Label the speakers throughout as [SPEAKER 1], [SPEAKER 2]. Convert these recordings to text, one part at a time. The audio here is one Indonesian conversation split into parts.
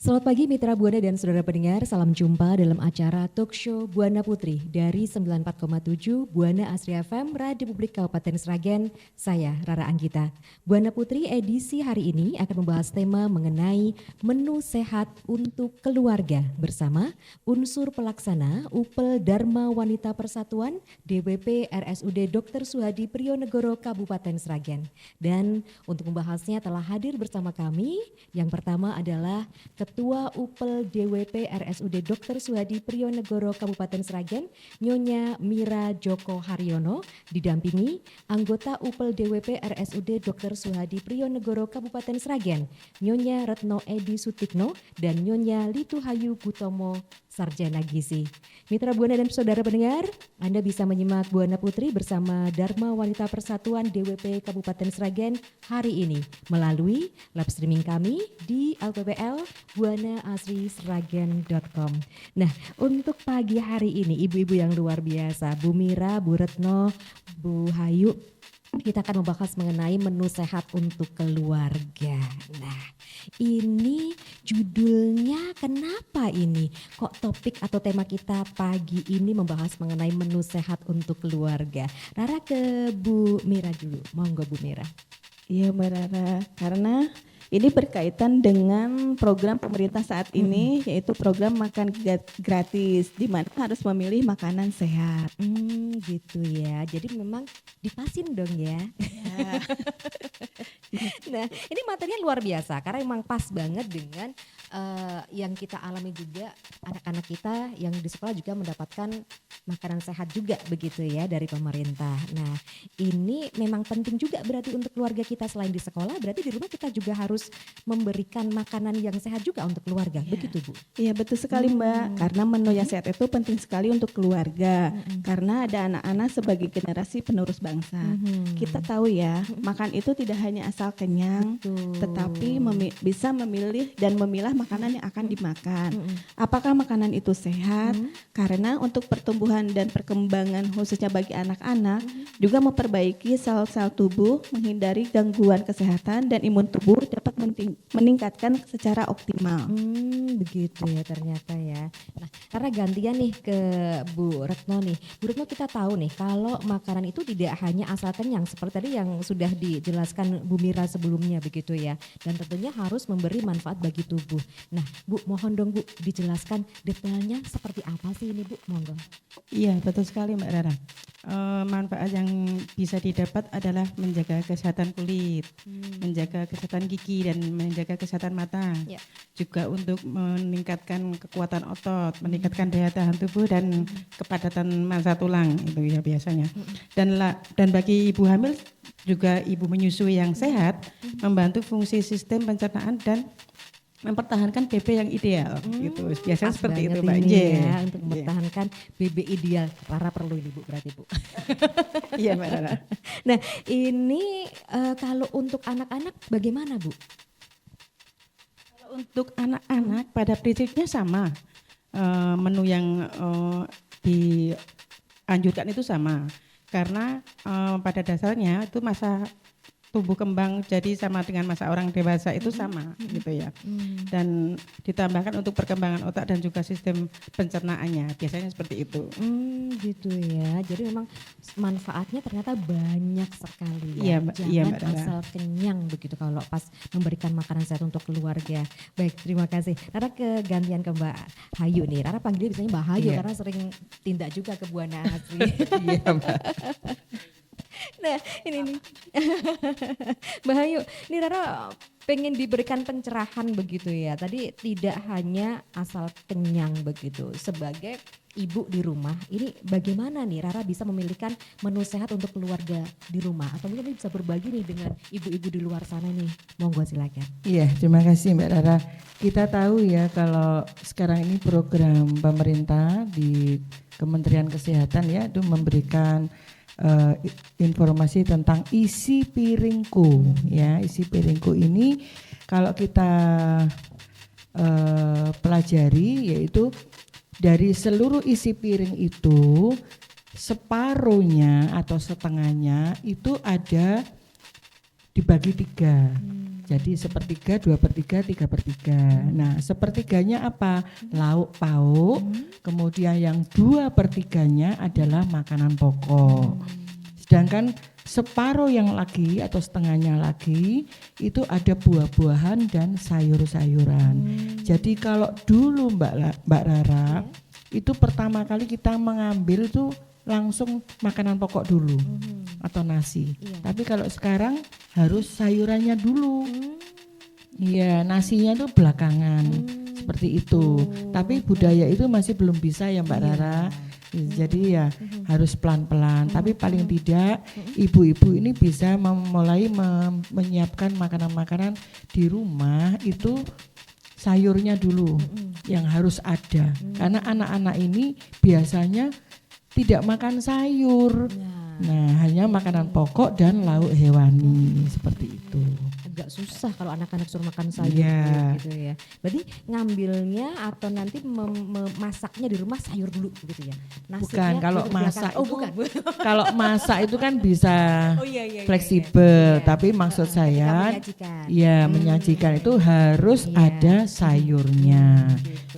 [SPEAKER 1] Selamat pagi Mitra Buana dan saudara pendengar, salam jumpa dalam acara Talk Show Buana Putri dari 94,7 Buana Asri FM Radio Publik Kabupaten Sragen. Saya Rara Anggita. Buana Putri edisi hari ini akan membahas tema mengenai menu sehat untuk keluarga bersama unsur pelaksana UPEL Dharma Wanita Persatuan DWP RSUD Dr. Suhadi Prionegoro Kabupaten Sragen. Dan untuk membahasnya telah hadir bersama kami. Yang pertama adalah Ketua UPEL DWP RSUD Dr. Suhadi Prionegoro Kabupaten Sragen, Nyonya Mira Joko Haryono, didampingi anggota UPEL DWP RSUD Dr. Suhadi Prionegoro Kabupaten Sragen, Nyonya Retno Edi Sutikno, dan Nyonya Lituhayu Gutomo Sarjana Gizi. Mitra Buana dan saudara pendengar, Anda bisa menyimak Buana Putri bersama Dharma Wanita Persatuan DWP Kabupaten Sragen hari ini melalui live streaming kami di LPPL buanaasrisragen.com. Nah, untuk pagi hari ini ibu-ibu yang luar biasa, Bu Mira, Bu Retno, Bu Hayu, kita akan membahas mengenai menu sehat untuk keluarga. Nah, ini judulnya kenapa ini? Kok topik atau tema kita pagi ini membahas mengenai menu sehat untuk keluarga? Rara ke Bu Mira dulu, monggo Bu Mira.
[SPEAKER 2] Iya Mbak Rara, karena ini berkaitan dengan program pemerintah saat ini, yaitu program makan gratis, di mana harus memilih makanan sehat.
[SPEAKER 1] Gitu ya, jadi memang dipasin dong ya. Nah, ini materinya luar biasa karena memang pas banget dengan yang kita alami juga, anak-anak kita yang di sekolah juga mendapatkan makanan sehat juga begitu ya dari pemerintah. Nah, ini memang penting juga berarti untuk keluarga kita selain di sekolah, berarti di rumah kita juga harus memberikan makanan yang sehat juga untuk keluarga, begitu Bu?
[SPEAKER 2] Iya betul sekali Mbak, karena menu yang sehat itu penting sekali untuk keluarga, karena ada anak-anak sebagai generasi penerus bangsa. Kita tahu ya, makan itu tidak hanya asal kenyang, tetapi bisa memilih dan memilah makanan yang akan dimakan. Apakah makanan itu sehat? Karena untuk pertumbuhan dan perkembangan khususnya bagi anak-anak, juga memperbaiki sel-sel tubuh, menghindari gangguan kesehatan dan imun tubuh dapat meningkatkan secara optimal.
[SPEAKER 1] Begitu ya ternyata ya. Nah, karena gantian nih ke Bu Retno nih. Bu Retno, kita tahu nih kalau makanan itu tidak hanya asal kenyang seperti tadi yang sudah dijelaskan Bu Mira sebelumnya begitu ya. Dan tentunya harus memberi manfaat bagi tubuh. Nah, Bu, mohon dong Bu dijelaskan detailnya seperti apa sih ini Bu, monggo.
[SPEAKER 3] Iya betul sekali Mbak Rara. Manfaat yang bisa didapat adalah menjaga kesehatan kulit, menjaga kesehatan gigi dan menjaga kesehatan mata. Juga untuk meningkatkan kekuatan otot, meningkatkan daya tahan tubuh dan kepadatan massa tulang itu ya biasanya. Dan bagi ibu hamil juga ibu menyusui yang sehat membantu fungsi sistem pencernaan dan mempertahankan BB yang ideal gitu. Biasanya seperti itu Mbak.
[SPEAKER 1] Ya, untuk mempertahankan BB ideal. Rara perlu ini Bu berarti Bu.
[SPEAKER 3] Iya Mbak Rara.
[SPEAKER 1] Nah, ini kalau untuk anak-anak bagaimana Bu?
[SPEAKER 3] Kalau untuk anak-anak pada prinsipnya sama. Menu yang dianjurkan itu sama. Karena pada dasarnya itu masa tumbuh kembang jadi sama dengan masa orang dewasa itu sama gitu ya. Dan ditambahkan untuk perkembangan otak dan juga sistem pencernaannya, biasanya seperti itu.
[SPEAKER 1] Gitu ya. Jadi memang manfaatnya ternyata banyak sekali
[SPEAKER 3] ya.
[SPEAKER 1] Jangan asal kenyang begitu kalau pas memberikan makanan sehat untuk keluarga. Baik, terima kasih. Rara kegantian ke Mbak Hayu nih. Rara panggilnya biasanya Mbak Hayu karena sering tindak juga ke Buana Asri.
[SPEAKER 3] Iya Mbak.
[SPEAKER 1] Nah ini nih Mbak Hayu, ini Rara pengen diberikan pencerahan begitu ya. Tadi tidak hanya asal kenyang begitu. Sebagai ibu di rumah, ini bagaimana nih Rara bisa memilihkan menu sehat untuk keluarga di rumah? Atau mungkin bisa berbagi nih dengan ibu-ibu di luar sana nih. Monggo silakan.
[SPEAKER 4] Iya, terima kasih Mbak Rara. Kita tahu ya kalau sekarang ini program pemerintah di Kementerian Kesehatan ya itu memberikan informasi tentang isi piringku ya. Isi piringku ini kalau kita pelajari yaitu dari seluruh isi piring itu separuhnya atau setengahnya itu ada dibagi 3. Jadi 1/3, 2/3, 3/3. Nah, 1/3-nya apa? Lauk pauk. Kemudian yang 2/3-nya adalah makanan pokok. Sedangkan separuh yang lagi atau setengahnya lagi itu ada buah-buahan dan sayur-sayuran. Jadi kalau dulu Mbak Rara itu pertama kali kita mengambil tuh langsung makanan pokok dulu atau nasi. Tapi kalau sekarang harus sayurannya dulu. Iya, nasinya tuh belakangan. Seperti itu. Tapi budaya itu masih belum bisa ya Mbak Rara. Jadi ya harus pelan-pelan. Tapi paling tidak ibu-ibu ini bisa mulai menyiapkan makanan-makanan di rumah itu sayurnya dulu yang harus ada. Karena anak-anak ini biasanya tidak makan sayur. Nah, hanya makanan pokok dan lauk hewani seperti itu.
[SPEAKER 1] Agak susah kalau anak-anak suruh makan sayur gitu ya. Berarti ngambilnya atau nanti memasaknya di rumah sayur dulu gitu ya.
[SPEAKER 4] Bukan, kalau masak itu,
[SPEAKER 1] bukan.
[SPEAKER 4] kalau masak itu kan bisa fleksibel, tapi maksud saya ya menyajikan itu harus ada sayurnya.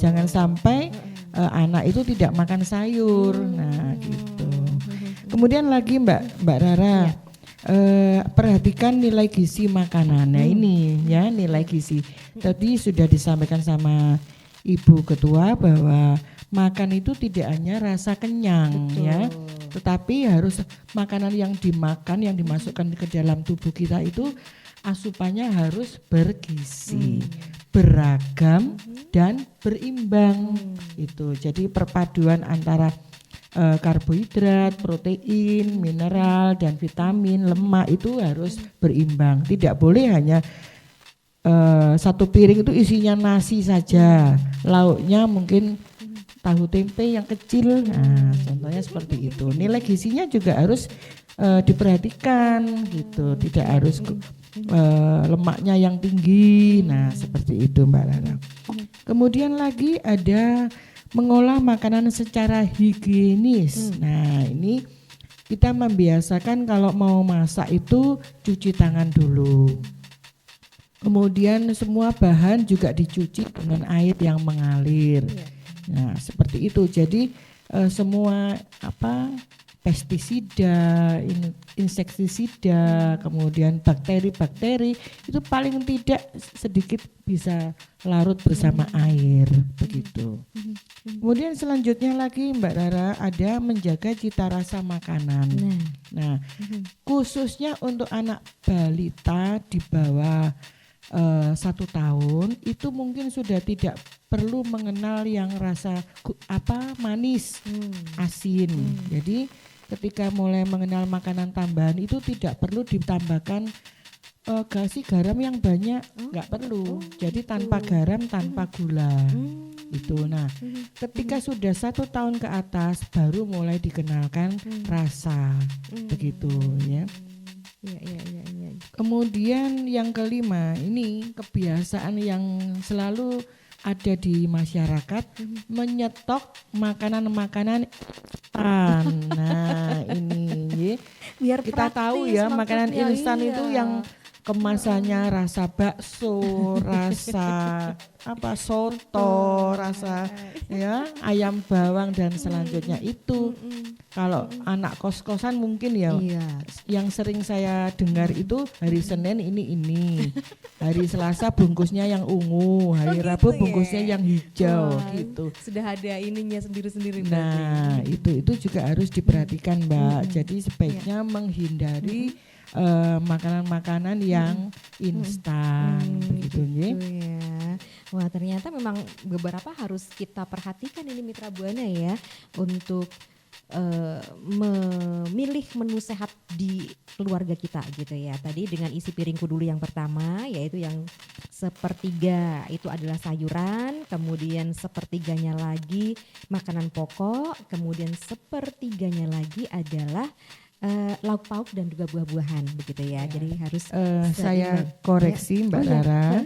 [SPEAKER 4] Jangan sampai anak itu tidak makan sayur. Nah, gitu. Kemudian lagi Mbak Rara, perhatikan nilai gizi makanan. Nah, ini ya nilai gizi. Tadi sudah disampaikan sama Ibu Ketua bahwa makan itu tidak hanya rasa kenyang ya, tetapi harus makanan yang dimakan, yang dimasukkan ke dalam tubuh kita itu asupannya harus bergizi, beragam dan berimbang. Itu jadi perpaduan antara karbohidrat, protein, mineral dan vitamin, lemak itu harus berimbang. Tidak boleh hanya satu piring itu isinya nasi saja, lauknya mungkin tahu tempe yang kecil. Nah, contohnya seperti itu. Nilai gizinya juga harus diperhatikan gitu, tidak harus lemaknya yang tinggi. Nah, seperti itu Mbak Rara. Kemudian lagi ada mengolah makanan secara higienis. Nah, ini kita membiasakan kalau mau masak itu cuci tangan dulu. Kemudian semua bahan juga dicuci dengan air yang mengalir. Nah, seperti itu. Jadi semua pestisida, insektisida, kemudian bakteri-bakteri itu paling tidak sedikit bisa larut bersama air begitu. Kemudian selanjutnya lagi Mbak Rara ada menjaga cita rasa makanan. Nah, khususnya untuk anak balita di bawah 1 tahun itu mungkin sudah tidak perlu mengenal yang rasa manis, asin. Jadi ketika mulai mengenal makanan tambahan itu tidak perlu ditambahkan garam yang banyak, nggak perlu. Jadi tanpa garam, tanpa gula. Itu. Nah, ketika sudah 1 tahun ke atas baru mulai dikenalkan rasa, begitu ya. Kemudian yang kelima, ini kebiasaan yang selalu ada di masyarakat, menyetok makanan-makanan instan. Nah, ini biar kita tahu ya, makanan instan itu yang kemasannya rasa bakso, rasa soto, rasa ya ayam bawang dan selanjutnya itu. Kalau anak kos-kosan mungkin ya yang sering saya dengar itu hari Senin ini, hari Selasa bungkusnya yang ungu, hari Rabu bungkusnya yang hijau gitu.
[SPEAKER 1] Sudah ada ininya sendiri-sendiri.
[SPEAKER 4] Nah, itu juga harus diperhatikan Mbak. Jadi sebaiknya menghindari makanan-makanan yang instan begitu ya.
[SPEAKER 1] Wah, ternyata memang beberapa harus kita perhatikan ini Mitra Buana ya untuk memilih menu sehat di keluarga kita gitu ya. Tadi dengan isi piringku dulu yang pertama yaitu yang 1/3 itu adalah sayuran, kemudian 1/3-nya lagi makanan pokok, kemudian 1/3-nya lagi adalah lauk pauk dan juga buah-buahan begitu ya. Jadi harus
[SPEAKER 4] saya koreksi Mbak Rara.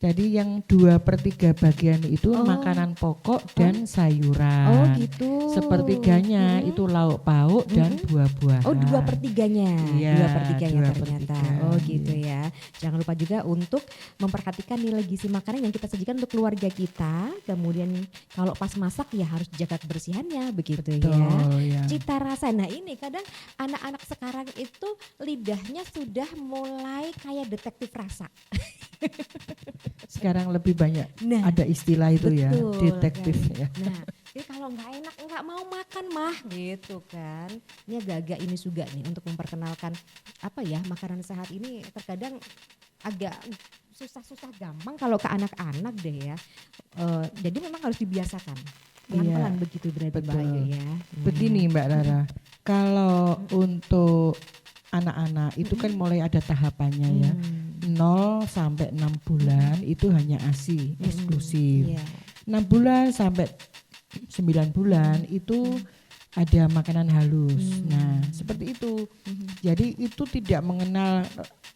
[SPEAKER 4] Jadi yang 2/3 bagian itu makanan pokok dan sayuran.
[SPEAKER 1] Oh gitu.
[SPEAKER 4] Sepertiganya itu lauk pauk dan buah-buahan.
[SPEAKER 1] Oh 2/3-nya.
[SPEAKER 4] Iya,
[SPEAKER 1] 2/3-nya
[SPEAKER 4] 2/3.
[SPEAKER 1] ternyata. Oh gitu ya. Jangan lupa juga untuk memperhatikan nilai gizi makanan yang kita sajikan untuk keluarga kita. Kemudian kalau pas masak ya harus jaga kebersihannya begitu ya.
[SPEAKER 4] Ya.
[SPEAKER 1] Cita rasa. Nah ini kadang anak-anak sekarang itu lidahnya sudah mulai kayak detektif rasa.
[SPEAKER 4] Sekarang lebih banyak
[SPEAKER 1] Nah,
[SPEAKER 4] ada istilah itu ya,
[SPEAKER 1] betul
[SPEAKER 4] detektif
[SPEAKER 1] kan.
[SPEAKER 4] ya.
[SPEAKER 1] Nah, ini kalau nggak enak nggak mau makan mah gitu kan. Ini agak-agak ini juga nih untuk memperkenalkan apa ya makanan sehat ini terkadang agak susah-susah gampang kalau ke anak-anak deh ya. Jadi memang harus dibiasakan. Pelan-pelan begitu berarti
[SPEAKER 4] betul.
[SPEAKER 1] Mbak Ayu ya.
[SPEAKER 4] Begini Mbak Rara, kalau untuk anak-anak itu kan mulai ada tahapannya ya. 0 sampai 6 bulan itu hanya ASI eksklusif.
[SPEAKER 1] Iya.
[SPEAKER 4] 6 bulan sampai 9 bulan itu ada makanan halus. Nah, seperti itu. Jadi itu tidak mengenal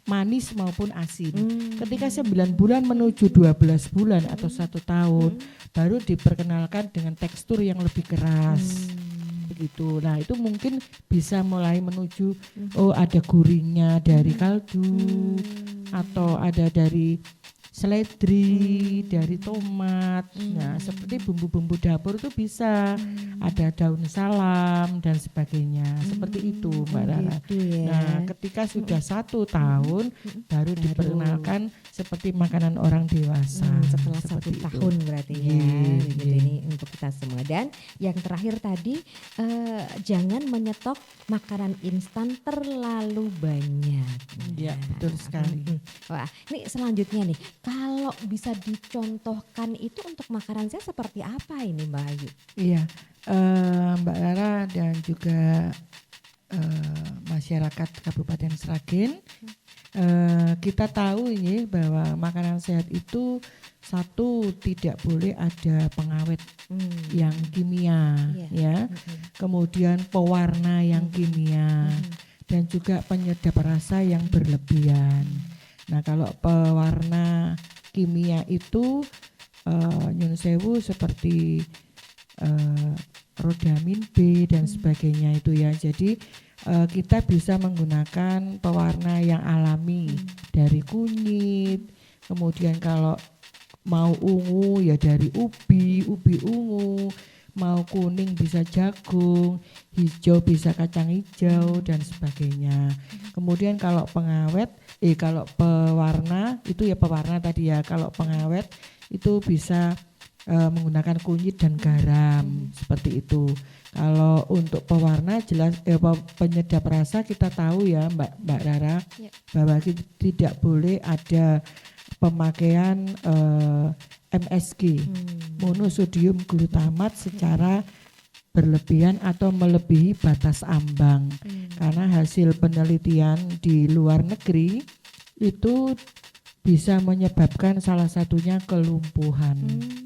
[SPEAKER 4] manis maupun asin. Ketika 9 bulan menuju 12 bulan atau 1 tahun baru diperkenalkan dengan tekstur yang lebih keras. Begitu. Nah, itu mungkin bisa mulai menuju oh ada gurihnya dari kaldu atau ada dari seledri, dari tomat. Nah, seperti bumbu-bumbu dapur itu bisa ada daun salam dan sebagainya. Seperti itu, Mbak Rara.
[SPEAKER 1] Gitu ya.
[SPEAKER 4] Nah, ketika sudah 1 tahun baru diperkenalkan seperti makanan orang dewasa.
[SPEAKER 1] Setelah 1
[SPEAKER 4] Seperti itu.
[SPEAKER 1] tahun berarti ya.
[SPEAKER 4] Iya,
[SPEAKER 1] Begitu
[SPEAKER 4] iya.
[SPEAKER 1] ini untuk kita semua. Dan yang terakhir tadi jangan menyetok makanan instan terlalu banyak.
[SPEAKER 4] Ya, betul sekali.
[SPEAKER 1] Wah, ini selanjutnya nih, kalau bisa dicontohkan itu untuk makanan saya seperti apa ini Mbak Ayu?
[SPEAKER 4] Iya, Mbak Rara dan juga masyarakat Kabupaten Sragen, kita tahu ini bahwa makanan sehat itu satu tidak boleh ada pengawet yang kimia, ya, kemudian pewarna yang kimia, dan juga penyedap rasa yang berlebihan. Nah, kalau pewarna kimia itu nyun sewu seperti rodamin B dan sebagainya itu ya. Jadi kita bisa menggunakan pewarna yang alami dari kunyit. Kemudian kalau mau ungu ya dari ubi ungu. Mau kuning bisa jagung, hijau bisa kacang hijau dan sebagainya. Kemudian kalau pengawet, kalau pewarna itu ya pewarna tadi ya. Kalau pengawet itu bisa menggunakan kunyit dan garam seperti itu. Kalau untuk pewarna jelas penyedap rasa kita tahu ya Mbak Rara bahwa tidak boleh ada pemakaian MSG, monosodium glutamat secara berlebihan atau melebihi batas ambang. Karena hasil penelitian di luar negeri itu bisa menyebabkan salah satunya kelumpuhan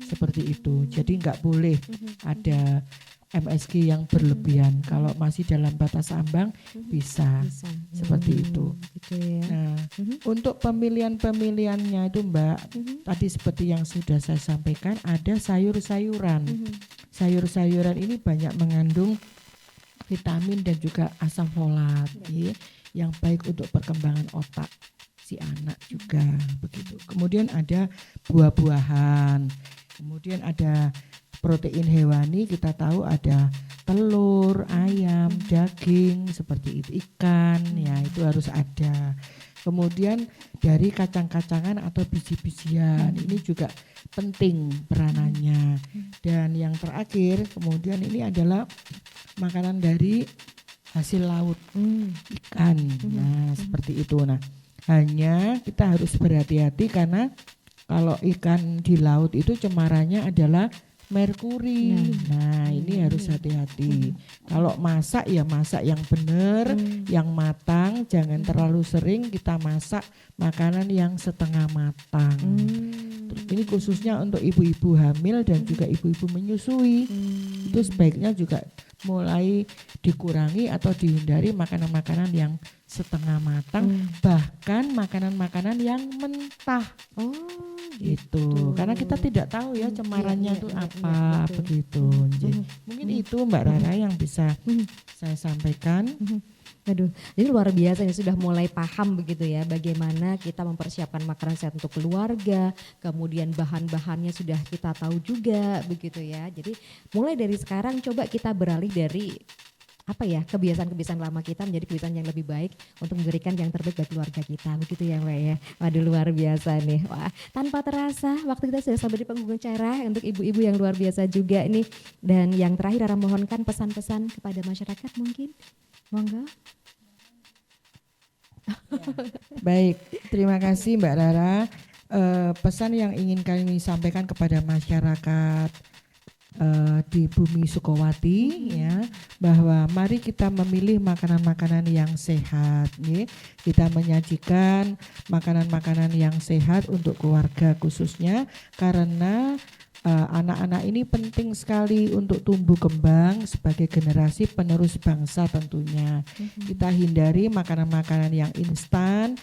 [SPEAKER 4] seperti itu. Jadi nggak boleh ada MSG yang berlebihan. Kalau masih dalam batas ambang bisa. Seperti itu.
[SPEAKER 1] Gitu ya.
[SPEAKER 4] Nah, untuk pemilihannya itu Mbak, tadi seperti yang sudah saya sampaikan ada sayur-sayuran. Sayur-sayuran ini banyak mengandung vitamin dan juga asam folat yang baik untuk perkembangan otak si anak juga begitu. Kemudian ada buah-buahan. Kemudian ada protein hewani, kita tahu ada telur, ayam, daging seperti itu, ikan ya itu harus ada. Kemudian dari kacang-kacangan atau biji-bijian ini juga penting peranannya. Dan yang terakhir kemudian ini adalah makanan dari hasil laut, ikan. Nah, seperti itu. Nah, hanya kita harus berhati-hati karena kalau ikan di laut itu cemarannya adalah merkuri. Nah, ini harus hati-hati. Kalau masak ya masak yang benar, yang matang, jangan terlalu sering kita masak makanan yang setengah matang. Ini khususnya untuk ibu-ibu hamil dan juga ibu-ibu menyusui. Itu sebaiknya juga mulai dikurangi atau dihindari makanan-makanan yang setengah matang, bahkan makanan-makanan yang mentah.
[SPEAKER 1] Oh,
[SPEAKER 4] Itu karena kita tidak tahu ya cemarannya itu apa begitu. Mungkin itu Mbak Rara yang bisa saya sampaikan.
[SPEAKER 1] Aduh, ini luar biasa nih, sudah mulai paham begitu ya bagaimana kita mempersiapkan makanan sehat untuk keluarga, kemudian bahan-bahannya sudah kita tahu juga begitu ya. Jadi mulai dari sekarang coba kita beralih dari kebiasaan-kebiasaan lama kita menjadi kebiasaan yang lebih baik untuk memberikan yang terbaik bagi keluarga kita, begitu ya Mbak ya. Waduh, luar biasa nih. Wah, tanpa terasa waktu kita sudah sampai di penghujung acara untuk ibu-ibu yang luar biasa juga nih. Dan yang terakhir Rara mohonkan pesan-pesan kepada masyarakat mungkin. Monggo.
[SPEAKER 4] Baik, terima kasih Mbak Rara. Pesan yang ingin kami sampaikan kepada masyarakat di bumi Sukowati ya, bahwa mari kita memilih makanan-makanan yang sehat ya. Kita menyajikan makanan-makanan yang sehat untuk keluarga khususnya karena anak-anak ini penting sekali untuk tumbuh kembang sebagai generasi penerus bangsa tentunya. Kita hindari makanan-makanan yang instan,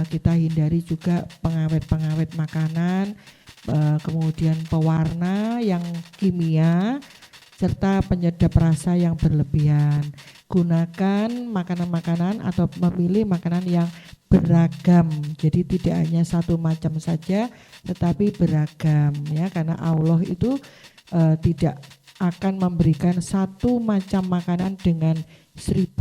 [SPEAKER 4] kita hindari juga pengawet-pengawet makanan, kemudian pewarna yang kimia, serta penyedap rasa yang berlebihan. Gunakan makanan-makanan atau memilih makanan yang beragam, jadi tidak hanya satu macam saja tetapi beragam ya, karena Allah itu tidak akan memberikan satu macam makanan dengan 1000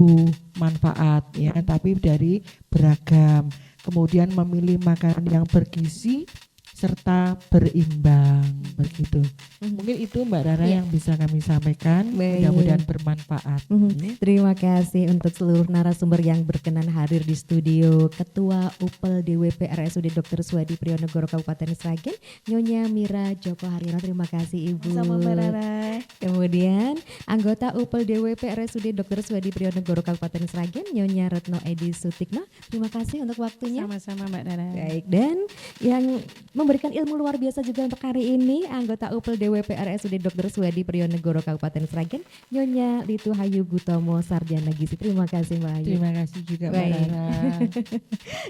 [SPEAKER 4] manfaat ya, tapi dari beragam. Kemudian memilih makanan yang bergizi serta berimbang begitu. Mungkin itu Mbak Rara yang bisa kami sampaikan. Mudah-mudahan bermanfaat.
[SPEAKER 1] Terima kasih untuk seluruh narasumber yang berkenan hadir di studio. Ketua UPEL DWP RSUD Dr. Suhadi Priyonegoro Kabupaten Sragen, Nyonya Mira Joko Haryono. Terima kasih Ibu.
[SPEAKER 2] Sama Mbak Rara.
[SPEAKER 1] Kemudian anggota UPEL DWP RSUD Dr. Suhadi Priyonegoro Kabupaten Sragen, Nyonya Retno Edi Sutikno. Terima kasih untuk waktunya.
[SPEAKER 3] Sama-sama Mbak Rara.
[SPEAKER 1] Baik, dan yang memberikan ilmu luar biasa juga untuk hari ini anggota UPEL DWP RSUD Dr. Suhadi Priyonegoro Kabupaten Sragen, Nyonya Litu Hayu Gutomo Sarjana Gizi. Terima kasih Mbak Hayu.
[SPEAKER 4] Terima kasih juga Mbak Rara.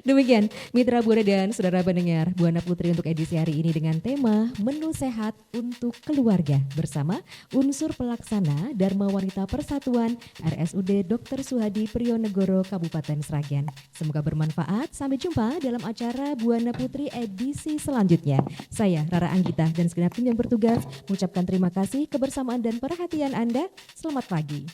[SPEAKER 1] Demikian mitra Buana dan saudara pendengar Buana Putri untuk edisi hari ini dengan tema Menu Sehat untuk Keluarga bersama unsur pelaksana Dharma Wanita Persatuan RSUD Dr. Suhadi Priyonegoro Kabupaten Sragen. Semoga bermanfaat. Sampai jumpa dalam acara Buana Putri edisi selanjutnya. Saya Rara Anggita dan segenap tim yang bertugas mengucapkan terima kasih kebersamaan dan perhatian Anda. Selamat pagi.